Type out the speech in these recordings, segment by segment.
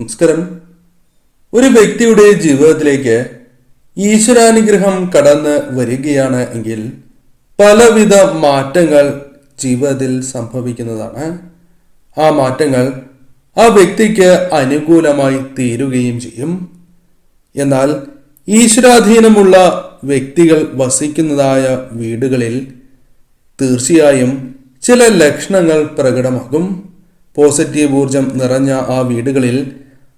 നമസ്കാരം. ഒരു വ്യക്തിയുടെ ജീവിതത്തിലേക്ക് ഈശ്വരാനുഗ്രഹം കടന്ന് വരികയാണ് എങ്കിൽ പലവിധ മാറ്റങ്ങൾ ജീവിതത്തിൽ സംഭവിക്കുന്നതാണ്. ആ മാറ്റങ്ങൾ ആ വ്യക്തിക്ക് അനുകൂലമായി തീരുകയും ചെയ്യും. എന്നാൽ ഈശ്വരാധീനമുള്ള വ്യക്തികൾ വസിക്കുന്നതായ വീടുകളിൽ തീർച്ചയായും ചില ലക്ഷണങ്ങൾ പ്രകടമാകും. പോസിറ്റീവ് ഊർജം നിറഞ്ഞ ആ വീടുകളിൽ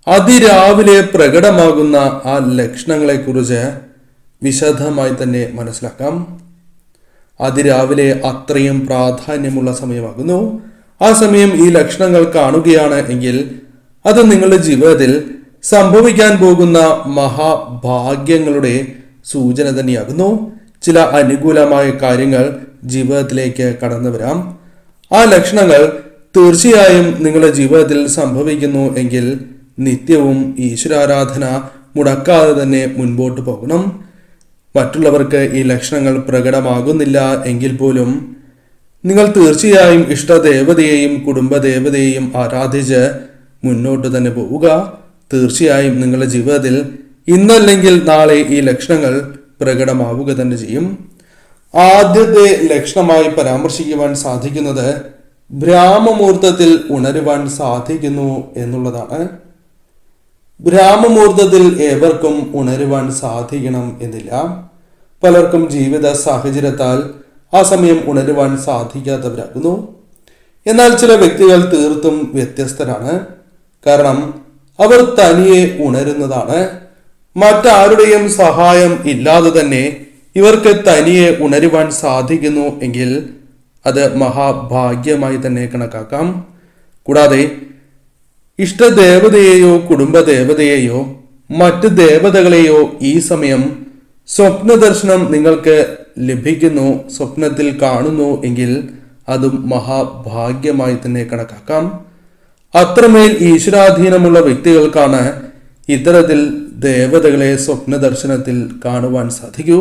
അതിരാവിലെ പ്രകടമാകുന്ന ആ ലക്ഷണങ്ങളെക്കുറിച്ച് വിശദമായി തന്നെ മനസ്സിലാക്കാം. അതിരാവിലെ അത്രയും പ്രാധാന്യമുള്ള സമയമാകുന്നു. ആ സമയം ഈ ലക്ഷണങ്ങൾ കാണുകയാണ് എങ്കിൽ അത് നിങ്ങളുടെ ജീവിതത്തിൽ സംഭവിക്കാൻ പോകുന്ന മഹാഭാഗ്യങ്ങളുടെ സൂചന തന്നെയാകുന്നു. ചില അനുകൂലമായ കാര്യങ്ങൾ ജീവിതത്തിലേക്ക് കടന്നു വരാം. ആ ലക്ഷണങ്ങൾ തീർച്ചയായും നിങ്ങളുടെ ജീവിതത്തിൽ സംഭവിക്കുന്നു എങ്കിൽ നിത്യവും ഈശ്വരാരാധന മുടക്കാതെ തന്നെ മുൻപോട്ട് പോകണം. മറ്റുള്ളവർക്ക് ഈ ലക്ഷണങ്ങൾ പ്രകടമാകുന്നില്ല എങ്കിൽ പോലും നിങ്ങൾ തീർച്ചയായും ഇഷ്ടദേവതയെയും കുടുംബദേവതയെയും ആരാധിച്ച് മുന്നോട്ട് തന്നെ പോവുക. തീർച്ചയായും നിങ്ങളുടെ ജീവിതത്തിൽ ഇന്നല്ലെങ്കിൽ നാളെ ഈ ലക്ഷണങ്ങൾ പ്രകടമാവുക തന്നെ ചെയ്യും. ആദ്യത്തെ ലക്ഷണമായി പരാമർശിക്കുവാൻ സാധിക്കുന്നത് ബ്രാഹ്മമുഹൂർത്തത്തിൽ ഉണരുവാൻ സാധിക്കുന്നു എന്നുള്ളതാണ്. ബ്രാഹ്മമുഹൂർത്തത്തിൽ ഏവർക്കും ഉണരുവാൻ സാധിക്കണം എന്നില്ല. പലർക്കും ജീവിത സാഹചര്യത്താൽ ആ സമയം ഉണരുവാൻ സാധിക്കാത്തവരാകുന്നു. എന്നാൽ ചില വ്യക്തികൾ തീർത്തും വ്യത്യസ്തരാണ്. കാരണം അവർ തനിയെ ഉണരുന്നതാണ്. മറ്റാരുടെയും സഹായം ഇല്ലാതെ തന്നെ ഇവർക്ക് തനിയെ ഉണരുവാൻ സാധിക്കുന്നു എങ്കിൽ അത് മഹാഭാഗ്യമായി തന്നെ കണക്കാക്കാം. കൂടാതെ ഇഷ്ടദേവതയെയോ കുടുംബദേവതയെയോ മറ്റ് ദേവതകളെയോ ഈ സമയം സ്വപ്ന ദർശനം നിങ്ങൾക്ക് ലഭിക്കുന്നു, സ്വപ്നത്തിൽ കാണുന്നു എങ്കിൽ അതും മഹാഭാഗ്യമായി തന്നെ കണക്കാക്കാം. അത്രമേൽ ഈശ്വരാധീനമുള്ള വ്യക്തികൾക്കാണ് ഇത്തരത്തിൽ ദേവതകളെ സ്വപ്ന ദർശനത്തിൽ കാണുവാൻ സാധിക്കൂ.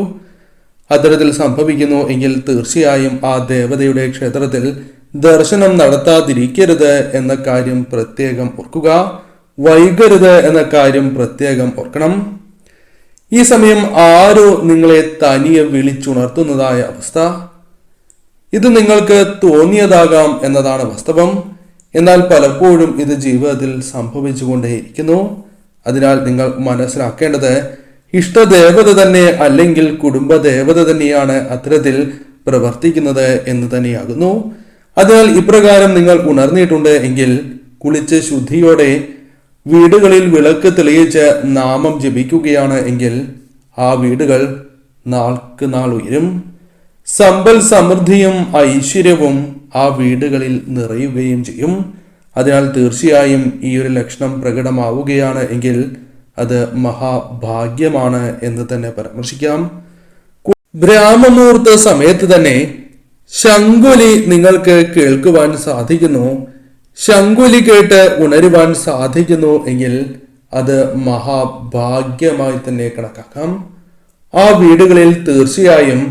അത്തരത്തിൽ സംഭവിക്കുന്നു എങ്കിൽ തീർച്ചയായും ആ ദേവതയുടെ ക്ഷേത്രത്തിൽ ദർശനം നടത്താതിരിക്കരുത് എന്ന കാര്യം പ്രത്യേകം ഓർക്കുക. വൈകരുത് എന്ന കാര്യം പ്രത്യേകം ഓർക്കണം. ഈ സമയം ആരോ നിങ്ങളെ തനിയെ വിളിച്ചുണർത്തുന്നതായ അവസ്ഥ, ഇത് നിങ്ങൾക്ക് തോന്നിയതാകാം എന്നതാണ് വാസ്തവം. എന്നാൽ പലപ്പോഴും ഇത് ജീവിതത്തിൽ സംഭവിച്ചുകൊണ്ടേയിരിക്കുന്നു. അതിനാൽ നിങ്ങൾ മനസ്സിലാക്കേണ്ടത് ഇഷ്ടദേവത തന്നെ അല്ലെങ്കിൽ കുടുംബദേവത തന്നെയാണ് അത്തരത്തിൽ പ്രവർത്തിക്കുന്നത് എന്ന് തന്നെയാകുന്നു. അതിനാൽ ഇപ്രകാരം നിങ്ങൾ ഉണർന്നിട്ടുണ്ട് എങ്കിൽ കുളിച്ച് ശുദ്ധിയോടെ വീടുകളിൽ വിളക്ക് തെളിയിച്ച് നാമം ജപിക്കുകയാണ് എങ്കിൽ ആ വീടുകൾ നാൾക്ക് നാൾ ഉയരും. സമ്പൽ സമൃദ്ധിയും ഐശ്വര്യവും ആ വീടുകളിൽ നിറയുകയും ചെയ്യും. അതിനാൽ തീർച്ചയായും ഈ ഒരു ലക്ഷണം പ്രകടമാവുകയാണ് എങ്കിൽ അത് മഹാഭാഗ്യമാണ് എന്ന് തന്നെ പരാമർശിക്കാം. ബ്രാഹ്മമുഹൂർത്ത സമയത്ത് തന്നെ ശങ്കുലി നിങ്ങൾക്ക് കേൾക്കുവാൻ സാധിക്കുന്നു, ശങ്കുലി കേട്ട് ഉണരുവാൻ സാധിക്കുന്നു എങ്കിൽ അത് മഹാഭാഗ്യമായി തന്നെ കണക്കാക്കാം. ആ വീടുകളിൽ തീർച്ചയായും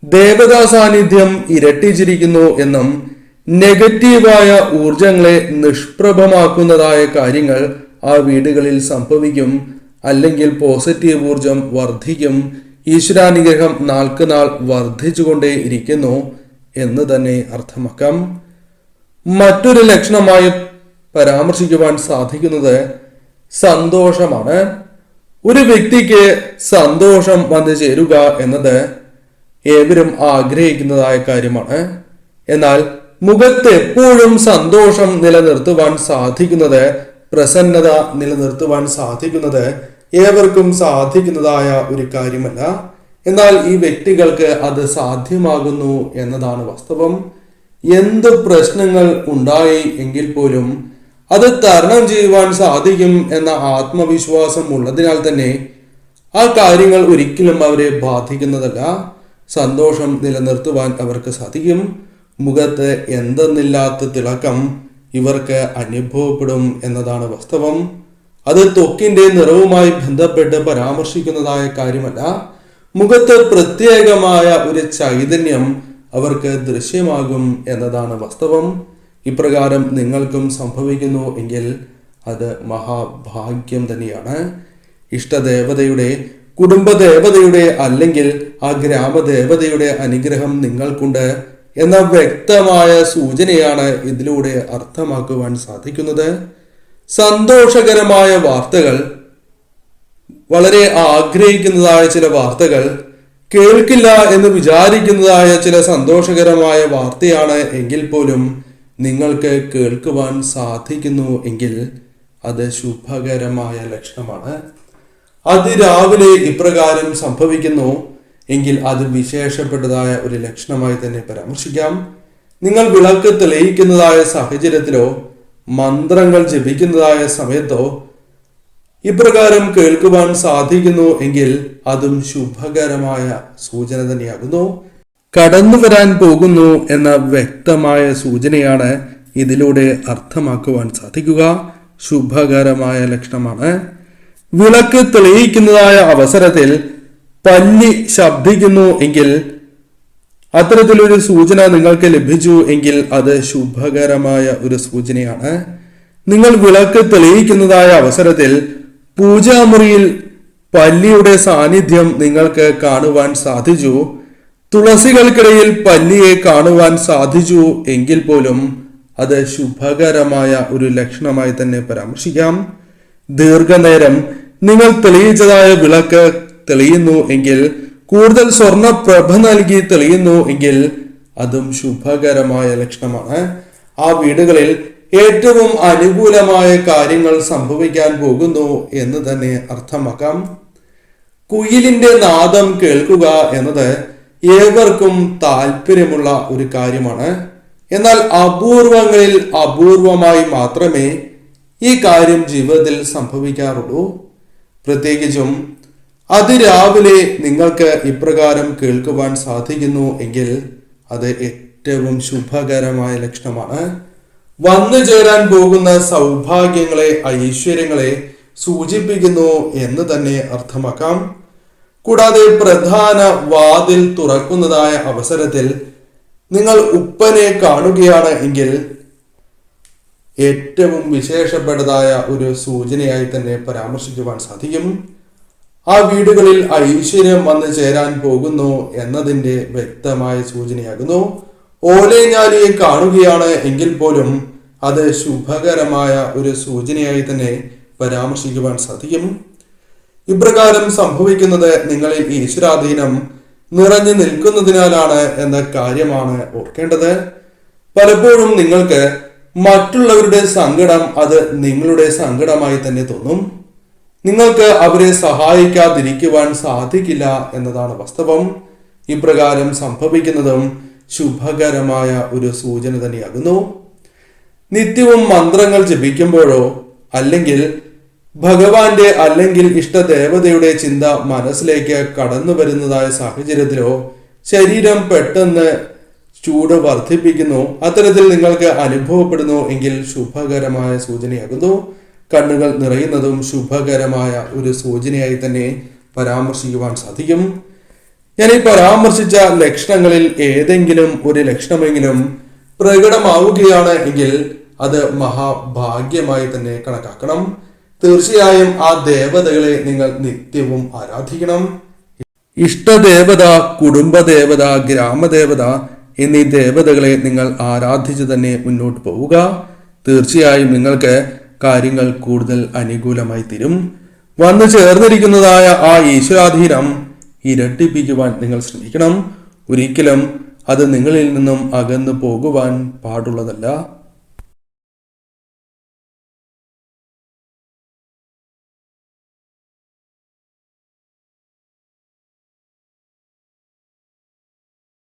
ദേവതാ സാന്നിധ്യം ഇരട്ടിച്ചിരിക്കുന്നു എന്നും നെഗറ്റീവായ ഊർജങ്ങളെ നിഷ്പ്രഭമാക്കുന്നതായ കാര്യങ്ങൾ ആ വീടുകളിൽ സംഭവിക്കും. അല്ലെങ്കിൽ പോസിറ്റീവ് ഊർജം വർദ്ധിക്കും. ഈശ്വരാനുഗ്രഹം നാൾക്ക് നാൾ വർദ്ധിച്ചുകൊണ്ടേ ഇരിക്കുന്നു എന്ന് തന്നെ അർത്ഥമാക്കാം. മറ്റൊരു ലക്ഷണമായി പരാമർശിക്കുവാൻ സാധിക്കുന്നത് സന്തോഷമാണ്. ഒരു വ്യക്തിക്ക് സന്തോഷം വന്നു ചേരുക എന്നത് ഏവരും ആഗ്രഹിക്കുന്നതായ കാര്യമാണ്. എന്നാൽ മുഖത്ത് എപ്പോഴും സന്തോഷം നിലനിർത്തുവാൻ സാധിക്കുന്നത്, പ്രസന്നത നിലനിർത്തുവാൻ സാധിക്കുന്നത് ഏവർക്കും സാധിക്കുന്നതായ ഒരു കാര്യമല്ല. എന്നാൽ ഈ വ്യക്തികൾക്ക് അത് സാധ്യമാകുന്നു എന്നതാണ് വാസ്തവം. എന്ത് പ്രശ്നങ്ങൾ ഉണ്ടായി എങ്കിൽ പോലും അത് തരണം ചെയ്യുവാൻ സാധിക്കും എന്ന ആത്മവിശ്വാസം ഉള്ളതിനാൽ തന്നെ ആ കാര്യങ്ങൾ ഒരിക്കലും അവരെ ബാധിക്കുന്നതല്ല. സന്തോഷം നിലനിർത്തുവാൻ അവർക്ക് സാധിക്കും. മുഖത്ത് എന്തെന്നില്ലാത്ത തിളക്കം ഇവർക്ക് അനുഭവപ്പെടും എന്നതാണ് വാസ്തവം. അത് ത്വക്കിന്റെ നിറവുമായി ബന്ധപ്പെട്ട് പരാമർശിക്കുന്നതായ കാര്യമല്ല. മുഖത്ത് പ്രത്യേകമായ ഒരു ചൈതന്യം അവർക്ക് ദൃശ്യമാകും എന്നതാണ് വാസ്തവം. ഇപ്രകാരം നിങ്ങൾക്കും സംഭവിക്കുന്നു എങ്കിൽ അത് മഹാഭാഗ്യം തന്നെയാണ്. ഇഷ്ടദേവതയുടെ, കുടുംബദേവതയുടെ അല്ലെങ്കിൽ ആ ഗ്രാമദേവതയുടെ അനുഗ്രഹം നിങ്ങൾക്കുണ്ട് എന്ന വ്യക്തമായ സൂചനയാണ് ഇതിലൂടെ അർത്ഥമാക്കുവാൻ സാധിക്കുന്നത്. സന്തോഷകരമായ വാർത്തകൾ, വളരെ ആഗ്രഹിക്കുന്നതായ ചില വാർത്തകൾ, കേൾക്കില്ല എന്ന് വിചാരിക്കുന്നതായ ചില സന്തോഷകരമായ വാർത്തയാണ് എങ്കിൽ പോലും നിങ്ങൾക്ക് കേൾക്കുവാൻ സാധിക്കുന്നു എങ്കിൽ അത് ശുഭകരമായ ലക്ഷണമാണ്. അതിരാവിലെ ഇപ്രകാരം സംഭവിക്കുന്നു എങ്കിൽ അത് വിശേഷപ്പെട്ടതായ ഒരു ലക്ഷണമായി തന്നെ പരാമർശിക്കാം. നിങ്ങൾ വിളക്ക് തെളിയിക്കുന്നതായ സാഹചര്യത്തിലോ മന്ത്രങ്ങൾ ജപിക്കുന്നതായ സമയത്തോ ഇപ്രകാരം കേൾക്കുവാൻ സാധിക്കുന്നു എങ്കിൽ അതും ശുഭകരമായ സൂചന തന്നെയാകുന്നു. കടന്നു വരാൻ പോകുന്നു എന്ന വ്യക്തമായ സൂചനയാണ് ഇതിലൂടെ അർത്ഥമാക്കുവാൻ സാധിക്കുക. ശുഭകരമായ ലക്ഷണമാണ്. വിളക്ക് തെളിയിക്കുന്നതായ അവസരത്തിൽ പല്ലി ശബ്ദിക്കുന്നു എങ്കിൽ, അത്തരത്തിലൊരു സൂചന നിങ്ങൾക്ക് ലഭിച്ചു എങ്കിൽ അത് ശുഭകരമായ ഒരു സൂചനയാണ്. നിങ്ങൾ വിളക്ക് തെളിയിക്കുന്നതായ അവസരത്തിൽ പൂജാമുറിയിൽ പല്ലിയുടെ സാന്നിധ്യം നിങ്ങൾക്ക് കാണുവാൻ സാധിച്ചു, തുളസികൾക്കിടയിൽ പല്ലിയെ കാണുവാൻ സാധിച്ചു എങ്കിൽ പോലും അത് ശുഭകരമായ ഒരു ലക്ഷണമായി തന്നെ പരാമർശിക്കാം. ദീർഘനേരം നിങ്ങൾ തെളിയിച്ചതായ വിളക്ക് തെളിയുന്നു എങ്കിൽ, കൂടുതൽ സ്വർണപ്രഭ നൽകി തെളിയുന്നു എങ്കിൽ അതും ശുഭകരമായ ലക്ഷണമാണ്. ആ വീടുകളിൽ ഏറ്റവും അനുകൂലമായ കാര്യങ്ങൾ സംഭവിക്കാൻ പോകുന്നു എന്ന് തന്നെ അർത്ഥമാക്കാം. കുയിലിന്റെ നാദം കേൾക്കുക എന്നത് ഏവർക്കും താല്പര്യമുള്ള ഒരു കാര്യമാണ്. എന്നാൽ അപൂർവങ്ങളിൽ അപൂർവമായി മാത്രമേ ഈ കാര്യം ജീവിതത്തിൽ സംഭവിക്കാറുള്ളൂ. പ്രത്യേകിച്ചും അതിരാവിലെ നിങ്ങൾക്ക് ഇപ്രകാരം കേൾക്കുവാൻ സാധിക്കുന്നു എങ്കിൽ അത് ഏറ്റവും ശുഭകരമായ ലക്ഷണമാണ്. വന്നു ചേരാൻ പോകുന്ന സൗഭാഗ്യങ്ങളെ, ഐശ്വര്യങ്ങളെ സൂചിപ്പിക്കുന്നു എന്ന് തന്നെ അർത്ഥമാക്കാം. കൂടാതെ പ്രധാന വാതിൽ തുറക്കുന്നതായ അവസരത്തിൽ നിങ്ങൾ ഉപ്പനെ കാണുകയാണ് എങ്കിൽ ഏറ്റവും വിശേഷപ്പെട്ടതായ ഒരു സൂചനയായി തന്നെ പരാമർശിക്കുവാൻ സാധിക്കും. ആ വീടുകളിൽ ഐശ്വര്യം വന്നു ചേരാൻ പോകുന്നു എന്നതിൻ്റെ വ്യക്തമായ സൂചനയാകുന്നു. ഓലേഞ്ഞാലിയെ കാണുകയാണ് എങ്കിൽ പോലും അത് ശുഭകരമായ ഒരു സൂചനയായി തന്നെ പരാമർശിക്കുവാൻ സാധിക്കും. ഇപ്രകാരം സംഭവിക്കുന്നത് നിങ്ങളിൽ ഈശ്വരാധീനം നിറഞ്ഞു നിൽക്കുന്നതിനാലാണ് എന്ന കാര്യമാണ് ഓർക്കേണ്ടത്. പലപ്പോഴും നിങ്ങൾക്ക് മറ്റുള്ളവരുടെ സങ്കടം അത് നിങ്ങളുടെ സങ്കടമായി തന്നെ തോന്നും. നിങ്ങൾക്ക് അവരെ സഹായിക്കാതിരിക്കുവാൻ സാധിക്കില്ല എന്നതാണ് വാസ്തവം. ഇപ്രകാരം സംഭവിക്കുന്നതും ശുഭകരമായ ഒരു സൂചന തന്നെയാകുന്നു. നിത്യവും മന്ത്രങ്ങൾ ജപിക്കുമ്പോഴോ അല്ലെങ്കിൽ ഭഗവാന്റെ അല്ലെങ്കിൽ ഇഷ്ടദേവതയുടെ ചിന്ത മനസ്സിലേക്ക് കടന്നു വരുന്നതായ സാഹചര്യത്തിലോ ശരീരം പെട്ടെന്ന് ചൂട് വർദ്ധിപ്പിക്കുന്നു, അത്തരത്തിൽ നിങ്ങൾക്ക് അനുഭവപ്പെടുന്നു എങ്കിൽ ശുഭകരമായ സൂചനയാകുന്നു. കണ്ണുകൾ നിറയുന്നതും ശുഭകരമായ ഒരു സൂചനയായി തന്നെ പരാമർശിക്കുവാൻ സാധിക്കും. ഞാൻ ഈ പരാമർശിച്ച ലക്ഷണങ്ങളിൽ ഏതെങ്കിലും ഒരു ലക്ഷണമെങ്കിലും പ്രകടമാവുകയാണ് എങ്കിൽ അത് മഹാഭാഗ്യമായി തന്നെ കണക്കാക്കണം. തീർച്ചയായും ആ ദേവതകളെ നിങ്ങൾ നിത്യവും ആരാധിക്കണം. ഇഷ്ടദേവത, കുടുംബദേവത, ഗ്രാമദേവത എന്നീ ദേവതകളെ നിങ്ങൾ ആരാധിച്ചു തന്നെ മുന്നോട്ട് പോവുക. തീർച്ചയായും നിങ്ങൾക്ക് കാര്യങ്ങൾ കൂടുതൽ അനുകൂലമായി തീരും. വന്നു ചേർന്നിരിക്കുന്നതായ ആ ഈശ്വരാധീനം ഇരട്ടിപ്പിക്കുവാൻ നിങ്ങൾ ശ്രമിക്കണം. ഒരിക്കലും അത് നിങ്ങളിൽ നിന്നും അകന്നു പോകുവാൻ പാടുള്ളതല്ല.